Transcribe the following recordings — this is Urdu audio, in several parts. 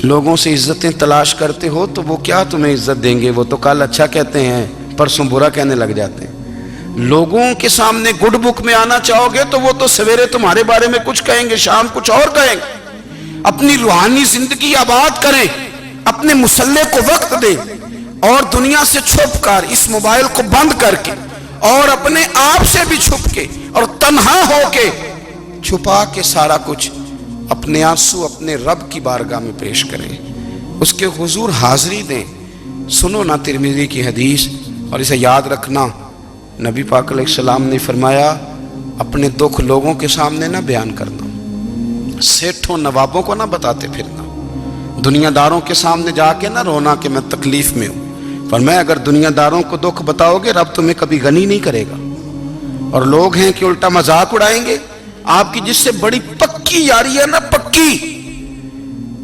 لوگوں سے عزتیں تلاش کرتے ہو تو وہ کیا تمہیں عزت دیں گے؟ وہ تو کل اچھا کہتے ہیں، پرسوں برا کہنے لگ جاتے ہیں۔ لوگوں کے سامنے گڈ بک میں آنا چاہو گے تو وہ تو سویرے تمہارے بارے میں کچھ کہیں گے، شام کچھ اور کہیں گے۔ اپنی روحانی زندگی آباد کریں، اپنے مصلے کو وقت دیں، اور دنیا سے چھپ کر، اس موبائل کو بند کر کے، اور اپنے آپ سے بھی چھپ کے اور تنہا ہو کے، چھپا کے سارا کچھ اپنے آنسو اپنے رب کی بارگاہ میں پیش کریں، اس کے حضور حاضری دیں۔ سنو نا ترمذی کی حدیث، اور اسے یاد رکھنا، نبی پاک علیہ السلام نے فرمایا اپنے دکھ لوگوں کے سامنے نہ بیان کرنا، سیٹھوں نوابوں کو نہ بتاتے پھرنا، دنیا داروں کے سامنے جا کے نہ رونا کہ میں تکلیف میں ہوں۔ فرمایا اگر دنیا داروں کو دکھ بتاؤ گے رب تمہیں کبھی غنی نہیں کرے گا، اور لوگ ہیں کہ الٹا مذاق اڑائیں گے۔ آپ کی جس سے بڑی پکی یاری ہے نا، پکی،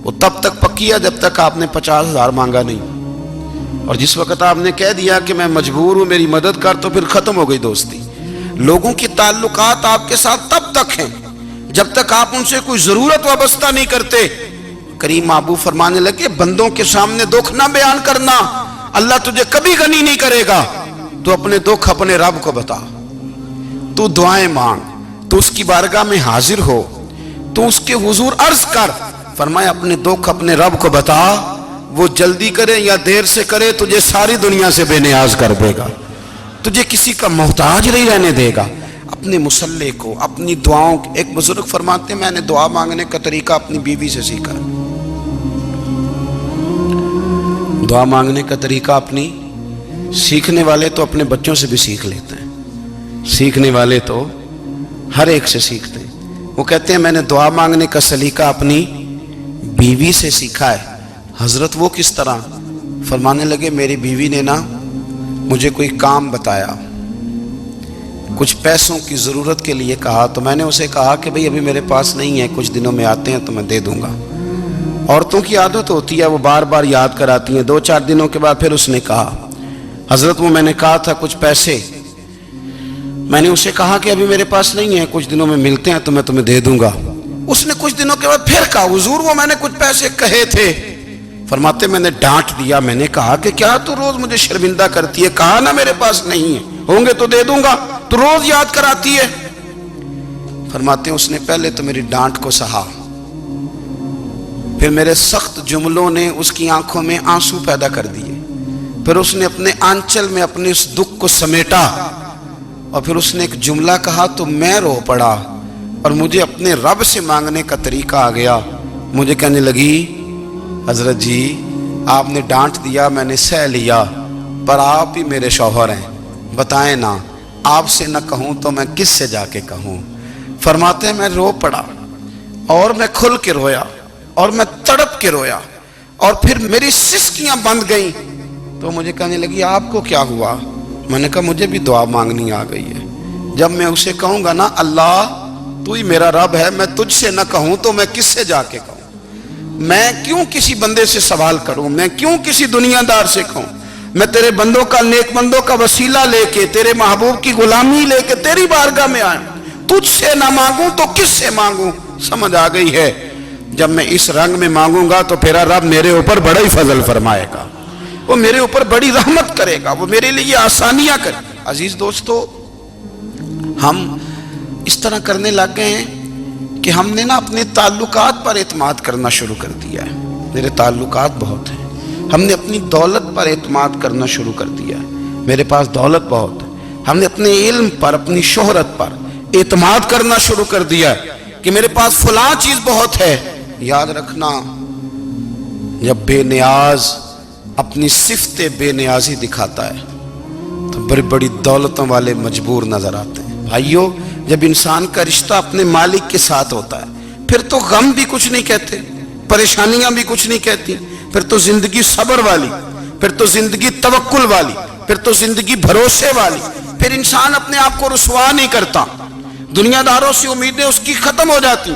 وہ تب تک پکی ہے جب تک آپ نے 50,000 مانگا نہیں، اور جس وقت آپ نے کہہ دیا کہ میں مجبور ہوں میری مدد کر، تو پھر ختم ہو گئی دوستی۔ لوگوں کی تعلقات آپ کے ساتھ تب تک ہیں جب تک آپ ان سے کوئی ضرورت وابستہ نہیں کرتے۔ کریم محبوب فرمانے لگے بندوں کے سامنے دکھ نہ بیان کرنا، اللہ تجھے کبھی غنی نہیں کرے گا۔ تو اپنے دکھ اپنے رب کو بتا، تو دعائیں مانگ، تو اس کی بارگاہ میں حاضر ہو، تو اس کے حضور عرض کر۔ فرمایا اپنے دکھ اپنے رب کو بتا، وہ جلدی کرے یا دیر سے کرے تجھے ساری دنیا سے بے نیاز کر دے گا، تجھے کسی کا محتاج نہیں رہنے دے گا۔ اپنے مصلے کو، اپنی دعاؤں، ایک بزرگ فرماتے ہیں میں نے دعا مانگنے کا طریقہ اپنی بیوی سے سیکھا، دعا مانگنے کا طریقہ اپنی، سیکھنے والے تو اپنے بچوں سے بھی سیکھ لیتے ہیں، سیکھنے والے تو ہر ایک سے سیکھتے ہیں۔ وہ کہتے ہیں میں نے دعا مانگنے کا سلیقہ اپنی بیوی سے سیکھا ہے۔ حضرت وہ کس طرح؟ فرمانے لگے میری بیوی نے نا مجھے کوئی کام بتایا، کچھ پیسوں کی ضرورت کے لیے کہا، تو میں نے اسے کہا کہ بھئی ابھی میرے پاس نہیں ہے، کچھ دنوں میں آتے ہیں تو میں دے دوں گا۔ عورتوں کی عادت ہوتی ہے وہ بار بار یاد کراتی ہیں، 2-4 دنوں کے بعد پھر اس نے کہا حضرت وہ میں نے کہا تھا کچھ پیسے، میں نے اسے کہا کہ ابھی میرے پاس نہیں ہے، کچھ دنوں میں ملتے ہیں تو میں تمہیں دے دوں گا۔ اس نے کچھ دنوں کے بعد پھر کہا حضور وہ میں نے کچھ پیسے کہے تھے۔ فرماتے میں نے ڈانٹ دیا، میں نے کہا کہ کیا تو روز مجھے شرمندہ کرتی ہے، کہا نا میرے پاس نہیں ہے، ہوں گے تو دے دوں گا، تو روز یاد کراتی ہے۔ فرماتے ہیں اس نے پہلے تو میری ڈانٹ کو سہا، پھر میرے سخت جملوں نے اس کی آنکھوں میں آنسو پیدا کر دیے، پھر اس نے اپنے آنچل میں اپنے اس دکھ کو سمیٹا، اور پھر اس نے ایک جملہ کہا تو میں رو پڑا، اور مجھے اپنے رب سے مانگنے کا طریقہ آ گیا۔ مجھے کہنے لگی حضرت جی آپ نے ڈانٹ دیا میں نے سہ لیا، پر آپ ہی میرے شوہر ہیں، بتائیں نا آپ سے نہ کہوں تو میں کس سے جا کے کہوں۔ فرماتے ہیں میں رو پڑا، اور میں کھل کے رویا، اور میں تڑپ کے رویا، اور پھر میری سسکیاں بند گئیں۔ تو مجھے کہنے لگی آپ کو کیا ہوا؟ میں نے کہا مجھے بھی دعا مانگنی آ گئی ہے، جب میں اسے کہوں گا نا اللہ تو ہی میرا رب ہے، میں تجھ سے نہ کہوں تو میں کس سے جا کے کہوں؟ میں کیوں کسی بندے سے سوال کروں؟ میں کیوں کسی دنیا دار سے کہوں؟ میں تیرے بندوں کا، نیک بندوں کا وسیلہ لے کے، تیرے محبوب کی غلامی لے کے تیری بارگاہ میں آئیں، تجھ سے نہ مانگوں تو کس سے مانگوں؟ سمجھ آ گئی ہے جب میں اس رنگ میں مانگوں گا تو پھر رب میرے اوپر بڑا ہی فضل فرمائے گا، وہ میرے اوپر بڑی رحمت کرے گا، وہ میرے لیے آسانیاں کرے گا۔ عزیز دوستو ہم اس طرح کرنے لگ گئے ہیں کہ ہم نے نا اپنے تعلقات پر اعتماد کرنا شروع کر دیا ہے۔ میرے تعلقات بہت ہیں، ہم نے اپنی دولت پر اعتماد کرنا شروع کر دیا ہے، میرے پاس دولت بہت ہے۔ ہم نے اپنے علم پر، اپنی شہرت پر اعتماد کرنا شروع کر دیا ہے کہ میرے پاس فلاں چیز بہت ہے۔ یاد رکھنا جب بے نیاز اپنی صفت بے نیازی دکھاتا ہے تو بڑی بڑی دولتوں والے مجبور نظر آتے ہیں۔ بھائیو جب انسان کا رشتہ اپنے مالک کے ساتھ ہوتا ہے پھر تو غم بھی کچھ نہیں کہتے، پریشانیاں بھی کچھ نہیں کہتی، پھر تو زندگی صبر والی، پھر تو زندگی توکل والی، پھر تو زندگی بھروسے والی، پھر انسان اپنے آپ کو رسوا نہیں کرتا، دنیا داروں سے امیدیں اس کی ختم ہو جاتی،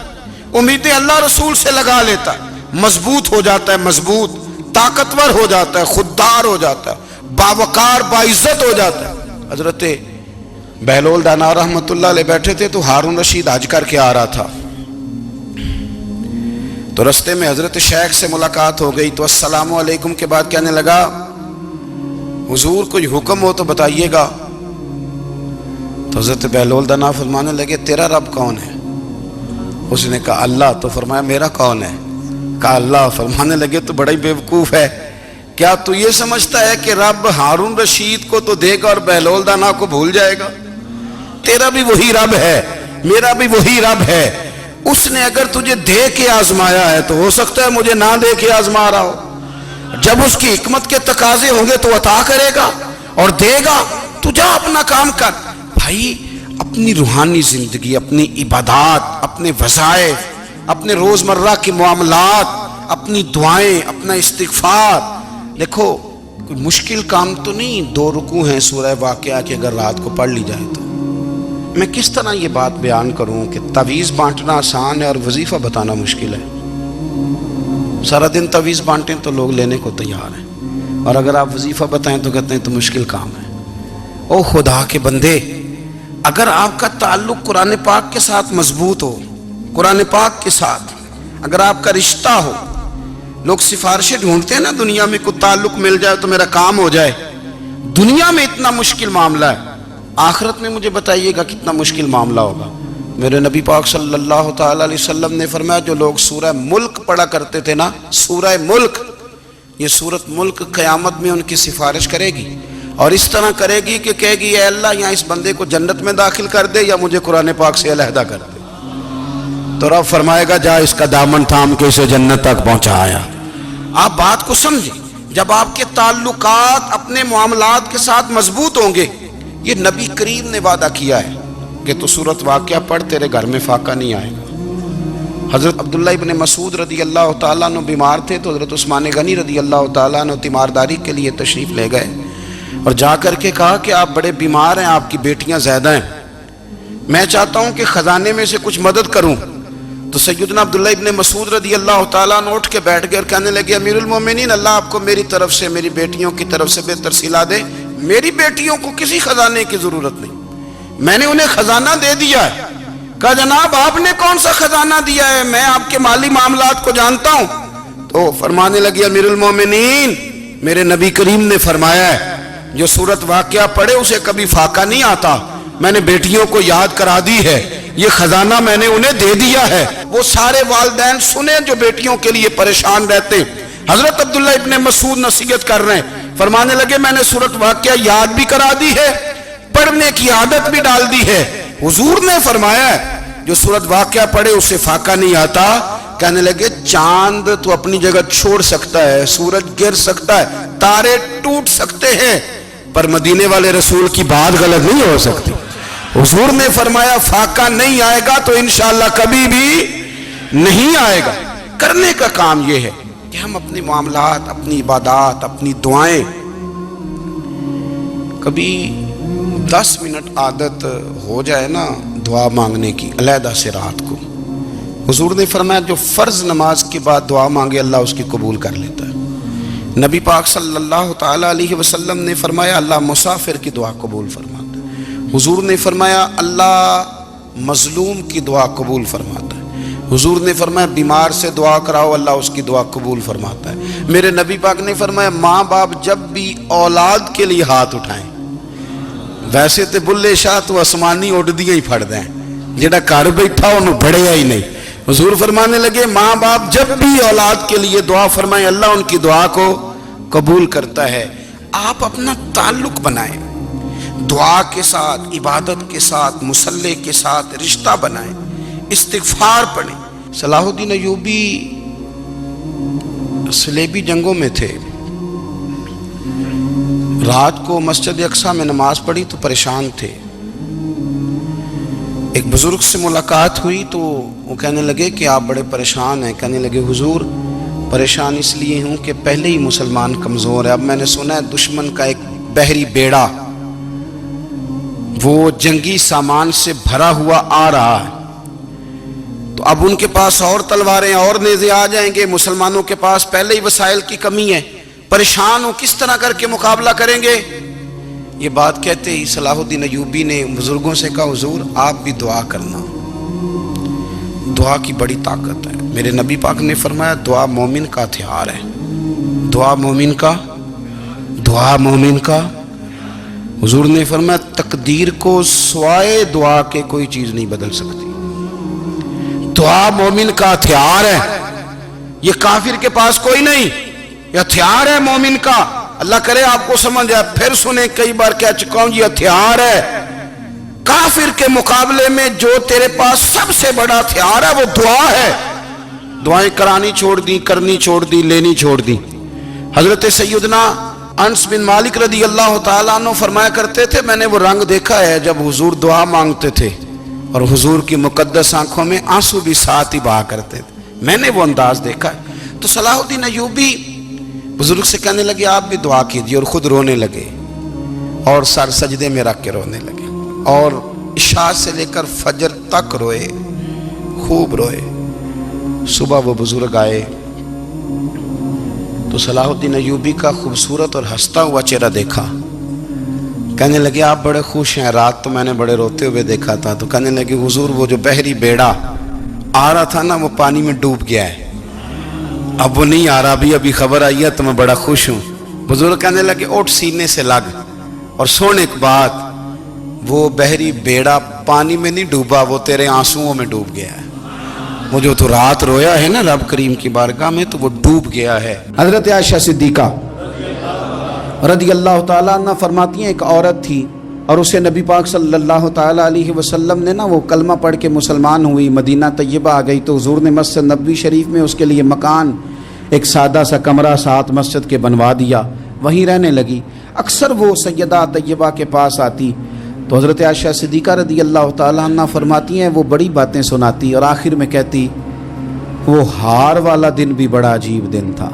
امیدیں اللہ رسول سے لگا لیتا ہے، مضبوط ہو جاتا ہے، مضبوط، طاقتور ہو جاتا ہے، خوددار ہو جاتا ہے، باوقار باعزت ہو جاتا ہے۔ حضرت بہلول دانا رحمت اللہ علیہ بیٹھے تھے تو ہارون رشید حج کر کے آ رہا تھا، تو رستے میں حضرت شیخ سے ملاقات ہو گئی تو السلام علیکم کے بعد کہنے لگا حضور کوئی حکم ہو تو بتائیے گا. تو حضرت بہلول دنا فرمانے لگے تیرا رب کون ہے؟ اس نے کہا اللہ. تو فرمایا میرا کون ہے؟ کہا اللہ. فرمانے لگے تو بڑا ہی بیوقوف ہے، کیا تو یہ سمجھتا ہے کہ رب ہارون رشید کو تو دے گا اور بہلول دانا کو بھول جائے گا؟ تیرا بھی وہی رب ہے، میرا بھی وہی رب ہے. اس نے اگر تجھے دے کے آزمایا ہے تو ہو سکتا ہے مجھے نہ دے کے آزما رہا ہو. جب اس کی حکمت کے تقاضے ہوں گے تو عطا کرے گا اور دے گا. تو جا اپنا کام کر. بھائی اپنی روحانی زندگی، اپنی عبادات، اپنے وظائف، اپنے روزمرہ کے معاملات، اپنی دعائیں، اپنا استغفار. دیکھو کوئی مشکل کام تو نہیں 2 رکوع ہیں سورہ واقعہ کہ اگر رات کو پڑھ لی جائے تو. میں کس طرح یہ بات بیان کروں کہ تعویذ بانٹنا آسان ہے اور وظیفہ بتانا مشکل ہے. سارا دن تعویذ بانٹیں تو لوگ لینے کو تیار ہیں، اور اگر آپ وظیفہ بتائیں تو کہتے ہیں تو مشکل کام ہے. او خدا کے بندے، اگر آپ کا تعلق قرآن پاک کے ساتھ مضبوط ہو، قرآن پاک کے ساتھ اگر آپ کا رشتہ ہو، لوگ سفارشیں ڈھونڈتے ہیں نا دنیا میں کوئی تعلق مل جائے تو میرا کام ہو جائے. دنیا میں اتنا مشکل معاملہ ہے، آخرت میں مجھے بتائیے گا کتنا مشکل معاملہ ہوگا. میرے نبی پاک صلی اللہ تعالی علیہ وسلم نے فرمایا جو لوگ سورہ ملک پڑھا کرتے تھے نا، سورہ ملک، یہ سورت ملک قیامت میں ان کی سفارش کرے گی، اور اس طرح کرے گی کہ کہے گی اے اللہ یہاں اس بندے کو جنت میں داخل کر دے یا مجھے قرآن پاک سے علیحدہ کر دے. تو رب فرمائے گا جا اس کا دامن تھام کے اسے جنت تک پہنچایا. آپ بات کو سمجھیں، جب آپ کے تعلقات اپنے معاملات کے ساتھ مضبوط ہوں گے. یہ نبی کریم نے وعدہ کیا ہے کہ تو سورت واقعہ پڑھ تیرے گھر میں فاقہ نہیں آئے گا. حضرت عبداللہ ابن مسعود رضی اللہ تعالیٰ عنہ بیمار تھے تو حضرت عثمان غنی رضی اللہ تعالیٰ عنہ تیمارداری کے لیے تشریف لے گئے اور جا کر کے کہا کہ آپ بڑے بیمار ہیں، آپ کی بیٹیاں زیادہ ہیں، میں چاہتا ہوں کہ خزانے میں سے کچھ مدد کروں. تو سیدنا عبداللہ ابن مسعود رضی اللہ تعالیٰ عنہ اٹھ کے بیٹھ گئے اور کہنے لگے امیر المومنین، اللہ آپ کو میری طرف سے، میری بیٹیوں کی طرف سے بہتر صلہ دے. میری بیٹیوں کو کسی خزانے کی ضرورت نہیں، میں نے انہیں خزانہ دے دیا ہے. کہا جناب آپ نے کون سا خزانہ دیا ہے، میں آپ کے مالی معاملات کو جانتا ہوں. تو فرمانے لگی امیر المومنین میرے نبی کریم نے فرمایا ہے جو سورت واقعہ پڑھے اسے کبھی فاقہ نہیں آتا. میں نے بیٹیوں کو یاد کرا دی ہے، یہ خزانہ میں نے انہیں دے دیا ہے. وہ سارے والدین سنیں جو بیٹیوں کے لیے پریشان رہتے. حضرت عبداللہ ابن مسعود نصیحت کر رہے ہیں، فرمانے لگے میں نے سورت واقعہ یاد بھی کرا دی ہے، پڑھنے کی عادت بھی ڈال دی ہے. حضور نے فرمایا ہے جو سورت واقعہ پڑھے اسے فاقہ نہیں آتا. کہنے لگے چاند تو اپنی جگہ چھوڑ سکتا ہے، سورج گر سکتا ہے، تارے ٹوٹ سکتے ہیں، پر مدینے والے رسول کی بات غلط نہیں ہو سکتی. حضور نے فرمایا فاقہ نہیں آئے گا تو انشاءاللہ کبھی بھی نہیں آئے گا. کرنے کا کام یہ ہے کہ ہم اپنے معاملات، اپنی عبادات، اپنی دعائیں کبھی 10 منٹ عادت ہو جائے نا دعا مانگنے کی علیحدہ سے رات کو. حضور نے فرمایا جو فرض نماز کے بعد دعا مانگے اللہ اس کی قبول کر لیتا ہے. نبی پاک صلی اللہ تعالی علیہ وسلم نے فرمایا اللہ مسافر کی دعا قبول فرماتا ہے. حضور نے فرمایا اللہ مظلوم کی دعا قبول فرماتا ہے. حضور نے فرمایا بیمار سے دعا کراؤ اللہ اس کی دعا قبول فرماتا ہے. میرے نبی پاک نے فرمایا ماں باپ جب بھی اولاد کے لیے ہاتھ اٹھائیں، ویسے تے بلے شاہ تو آسمانی اڈدیاں ہی پھڑ دیں، جڑا گھر بیٹھا انہوں بڑھیا ہی نہیں. حضور فرمانے لگے ماں باپ جب بھی اولاد کے لیے دعا فرمائیں اللہ ان کی دعا کو قبول کرتا ہے. آپ اپنا تعلق بنائیں دعا کے ساتھ، عبادت کے ساتھ، مصلی کے ساتھ رشتہ بنائیں، استغفار پڑھیں. صلاح الدین ایوبی صلیبی جنگوں میں تھے، رات کو مسجد اقصیٰ میں نماز پڑھی تو پریشان تھے. ایک بزرگ سے ملاقات ہوئی تو وہ کہنے لگے کہ آپ بڑے پریشان ہیں. کہنے لگے حضور پریشان اس لیے ہوں کہ پہلے ہی مسلمان کمزور ہے، اب میں نے سنا ہے دشمن کا ایک بحری بیڑا وہ جنگی سامان سے بھرا ہوا آ رہا ہے، تو اب ان کے پاس اور تلواریں اور نیزے آ جائیں گے، مسلمانوں کے پاس پہلے ہی وسائل کی کمی ہے، پریشان ہوں کس طرح کر کے مقابلہ کریں گے. یہ بات کہتے ہی صلاح الدین ایوبی نے بزرگوں سے کہا حضور آپ بھی دعا کرنا. دعا کی بڑی طاقت ہے. میرے نبی پاک نے فرمایا دعا مومن کا ہتھیار ہے. دعا مومن کا حضور نے فرمایا تقدیر کو سوائے دعا کے کوئی چیز نہیں بدل سکتی. دعا مومن کا ہتھیار ہے. یہ کافر کے پاس کوئی نہیں، یہ ہتھیار ہے مومن کا. اللہ کرے آپ کو سمجھ آئے. پھر سنیں، کئی بار کہہ چکا ہوں، یہ ہتھیار ہے. کافر کے مقابلے میں جو تیرے پاس سب سے بڑا ہتھیار ہے وہ دعا ہے. دعائیں کرانی چھوڑ دی، کرنی چھوڑ دی، لینی چھوڑ دی. حضرت سیدنا انس بن مالک رضی اللہ تعالیٰ عنہ فرمایا کرتے تھے میں نے وہ رنگ دیکھا ہے جب حضور دعا مانگتے تھے اور حضور کی مقدس آنکھوں میں آنسو بھی ساتھ ہی بہا کرتے تھے. میں نے وہ انداز دیکھا ہے. تو صلاح الدین ایوبی بزرگ سے کہنے لگے آپ بھی دعا کیجیے، اور خود رونے لگے اور سر سجدے میں رکھ کے رونے لگے اور عشاء سے لے کر فجر تک روئے، خوب روئے. صبح وہ بزرگ آئے تو صلاح الدین ایوبی کا خوبصورت اور ہنستا ہوا چہرہ دیکھا. کہنے لگے آپ بڑے خوش ہیں، رات تو میں نے بڑے روتے ہوئے دیکھا تھا. تو کہنے لگے حضور وہ جو بحری بیڑا آ رہا تھا نا وہ پانی میں ڈوب گیا ہے، اب وہ نہیں آ رہا، ابھی خبر آئی ہے تو میں بڑا خوش ہوں. بزرگ کہنے لگے اٹھ سینے سے لگ اور سن ایک بات، وہ بحری بیڑا پانی میں نہیں ڈوبا، وہ تیرے آنسوؤں میں ڈوب گیا ہے. وہ جو تو رات رویا ہے نا رب کریم کی بارگاہ میں تو وہ ڈوب گیا ہے. حضرت عائشہ صدیقہ رضی اللہ تعالیٰ عنہ فرماتی ہیں ایک عورت تھی اور اسے نبی پاک صلی اللہ تعالیٰ علیہ وسلم نے نا وہ کلمہ پڑھ کے مسلمان ہوئی، مدینہ طیبہ آ گئی تو حضور نے مسجد نبوی شریف میں اس کے لیے مکان، ایک سادہ سا کمرہ ساتھ مسجد کے بنوا دیا، وہیں رہنے لگی. اکثر وہ سیدہ طیبہ کے پاس آتی تو حضرت عائشہ صدیقہ رضی اللہ تعالیٰ عنہ فرماتی ہیں وہ بڑی باتیں سناتی اور آخر میں کہتی وہ ہار والا دن بھی بڑا عجیب دن تھا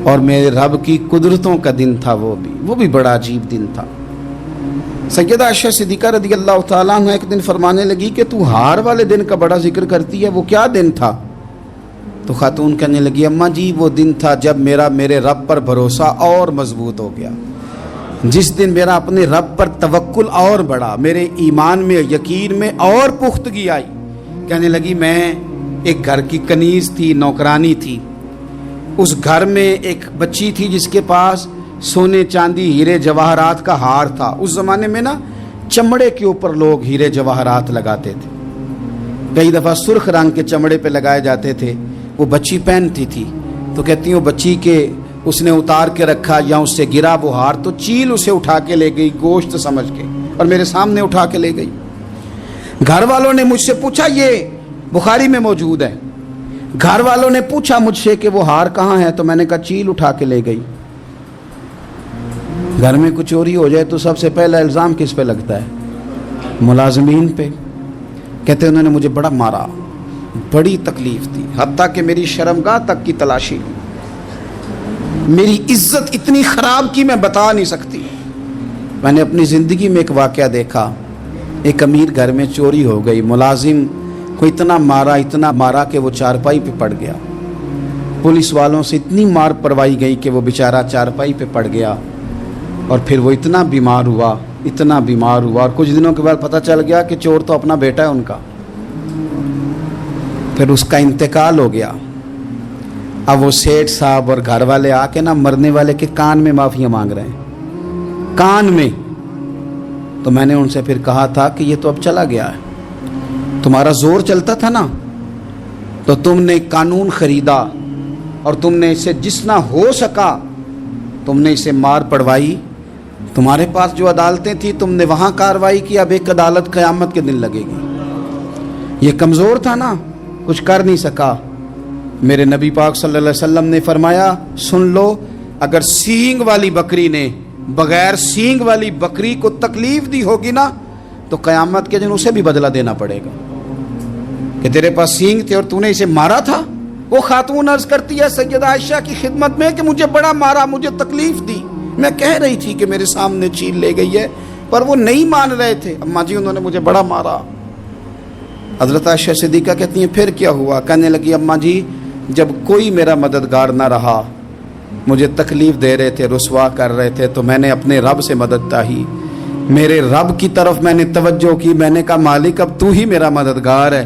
اور میرے رب کی قدرتوں کا دن تھا، وہ بھی بڑا عجیب دن تھا. سیدہ عائشہ صدیقہ رضی اللہ تعالیٰ عنہ ایک دن فرمانے لگی کہ تو ہار والے دن کا بڑا ذکر کرتی ہے، وہ کیا دن تھا؟ تو خاتون کہنے لگی اماں جی وہ دن تھا جب میرے رب پر بھروسہ اور مضبوط ہو گیا، جس دن میرا اپنے رب پر توکل اور بڑھا، میرے ایمان میں یقین میں اور پختگی آئی. کہنے لگی میں ایک گھر کی کنیز تھی، نوکرانی تھی، اس گھر میں ایک بچی تھی جس کے پاس سونے چاندی ہیرے جواہرات کا ہار تھا. اس زمانے میں نا چمڑے کے اوپر لوگ ہیرے جواہرات لگاتے تھے، کئی دفعہ سرخ رنگ کے چمڑے پہ لگائے جاتے تھے. وہ بچی پہنتی تھی تو کہتی ہوں بچی کے اس نے اتار کے رکھا یا اس سے گرا وہ ہار تو چیل اسے اٹھا کے لے گئی گوشت سمجھ کے اور میرے سامنے اٹھا کے لے گئی. گھر والوں نے مجھ سے پوچھا، یہ بخاری میں موجود ہے، گھر والوں نے پوچھا مجھ سے کہ وہ ہار کہاں ہے تو میں نے کہا چیل اٹھا کے لے گئی. گھر میں کچھ چوری ہو جائے تو سب سے پہلا الزام کس پہ لگتا ہے؟ ملازمین پہ. کہتے انہوں نے مجھے بڑا مارا، بڑی تکلیف تھی، حتیٰ کہ میری شرمگاہ تک کی تلاشی، میری عزت اتنی خراب کی میں بتا نہیں سکتی. میں نے اپنی زندگی میں ایک واقعہ دیکھا، ایک امیر گھر میں چوری ہو گئی، ملازم کو اتنا مارا کہ وہ چارپائی پہ پڑ گیا. پولیس والوں سے اتنی مار پروائی گئی کہ وہ بیچارہ چارپائی پہ پڑ گیا اور پھر وہ اتنا بیمار ہوا اور کچھ دنوں کے بعد پتہ چل گیا کہ چور تو اپنا بیٹا ہے ان کا. پھر اس کا انتقال ہو گیا. اب وہ سیٹھ صاحب اور گھر والے آ کے نا مرنے والے کے کان میں معافیاں مانگ رہے ہیں، کان میں. تو میں نے ان سے پھر کہا تھا کہ یہ تو اب چلا گیا ہے، تمہارا زور چلتا تھا نا تو تم نے قانون خریدا اور تم نے اسے جتنا ہو سکا تم نے اسے مار پڑوائی. تمہارے پاس جو عدالتیں تھیں تم نے وہاں کارروائی کی، اب ایک عدالت قیامت کے دن لگے گی. یہ کمزور تھا نا، کچھ کر نہیں سکا. میرے نبی پاک صلی اللہ علیہ وسلم نے فرمایا سن لو، اگر سینگ والی بکری نے بغیر سینگ والی بکری کو تکلیف دی ہوگی نا تو قیامت کے دن اسے بھی بدلہ دینا پڑے گا کہ تیرے پاس سینگ تھے اور تو نے اسے مارا تھا. وہ خاتون عرض کرتی ہے سیدہ عائشہ کی خدمت میں کہ مجھے بڑا مارا، مجھے تکلیف دی، میں کہہ رہی تھی کہ میرے سامنے چیل لے گئی ہے پر وہ نہیں مان رہے تھے. اماں جی انہوں نے مجھے بڑا مارا. حضرت عائشہ صدیقہ کہتی ہیں پھر کیا ہوا؟ کہنے لگی اماں جی جب کوئی میرا مددگار نہ رہا، مجھے تکلیف دے رہے تھے، رسوا کر رہے تھے، تو میں نے اپنے رب سے مدد چاہی، میرے رب کی طرف میں نے توجہ کی. میں نے کہا مالک اب تو ہی میرا مددگار ہے،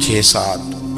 6-7,